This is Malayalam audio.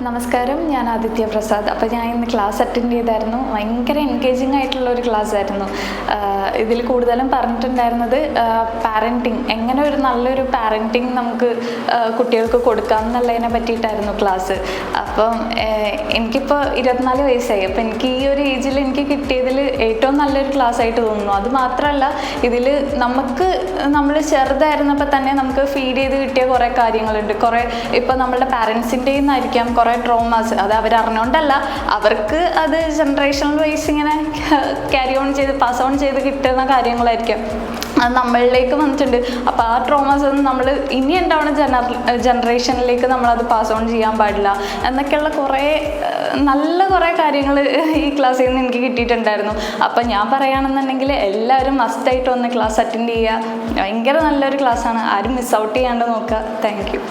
നമസ്കാരം, ഞാൻ ആദിത്യ പ്രസാദ്. അപ്പോൾ ഞാൻ ഇന്ന് ക്ലാസ് അറ്റൻഡ് ചെയ്തായിരുന്നു. ഭയങ്കര എൻഗേജിങ് ആയിട്ടുള്ള ഒരു ക്ലാസ് ആയിരുന്നു. ഇതിൽ കൂടുതലും പറഞ്ഞിട്ടുണ്ടായിരുന്നത് പാരൻറ്റിങ്, എങ്ങനെ ഒരു നല്ലൊരു പാരൻറ്റിങ് നമുക്ക് കുട്ടികൾക്ക് കൊടുക്കാം എന്നുള്ളതിനെ പറ്റിയിട്ടായിരുന്നു ക്ലാസ്. അപ്പം എനിക്കിപ്പോൾ 24 വയസ്സായി. അപ്പോൾ എനിക്ക് ഈ ഒരു ഏജിൽ എനിക്ക് കിട്ടിയതിൽ ഏറ്റവും നല്ലൊരു ക്ലാസ് ആയിട്ട് തോന്നുന്നു. അത് മാത്രമല്ല, ഇതിൽ നമ്മൾ ചെറുതായിരുന്നപ്പോൾ തന്നെ നമുക്ക് ഫീഡ് ചെയ്ത് കിട്ടിയ കുറേ കാര്യങ്ങളുണ്ട്. കുറേ ഇപ്പോൾ നമ്മളുടെ പാരൻസിൻ്റെ നിന്നായിരിക്കാം കുറേ ട്രോമാസ്, അത് അവരറിഞ്ഞുകൊണ്ടല്ല, അവർക്ക് അത് ജനറേഷണൽ വൈസ് ഇങ്ങനെ ക്യാരി ഓൺ ചെയ്ത് പാസ് ഓൺ ചെയ്ത് കിട്ടുന്ന കാര്യങ്ങളായിരിക്കും. അത് നമ്മളിലേക്ക് വന്നിട്ടുണ്ട്. അപ്പോൾ ആ ട്രോമാസ് ഒന്നും നമ്മൾ ഇനി ഉണ്ടാവുന്ന ജനറേഷനിലേക്ക് നമ്മളത് പാസ് ഓൺ ചെയ്യാൻ പാടില്ല എന്നൊക്കെയുള്ള കുറേ കാര്യങ്ങൾ ഈ ക്ലാസ്സിൽ നിന്ന് എനിക്ക് കിട്ടിയിട്ടുണ്ടായിരുന്നു. അപ്പം ഞാൻ പറയുകയാണെന്നുണ്ടെങ്കിൽ എല്ലാവരും മസ്റ്റായിട്ട് വന്ന് ക്ലാസ് അറ്റൻഡ് ചെയ്യുക. ഭയങ്കര നല്ലൊരു ക്ലാസ്സാണ്. ആരും മിസ് ഔട്ട് ചെയ്യാണ്ട് നോക്കുക. Thank you.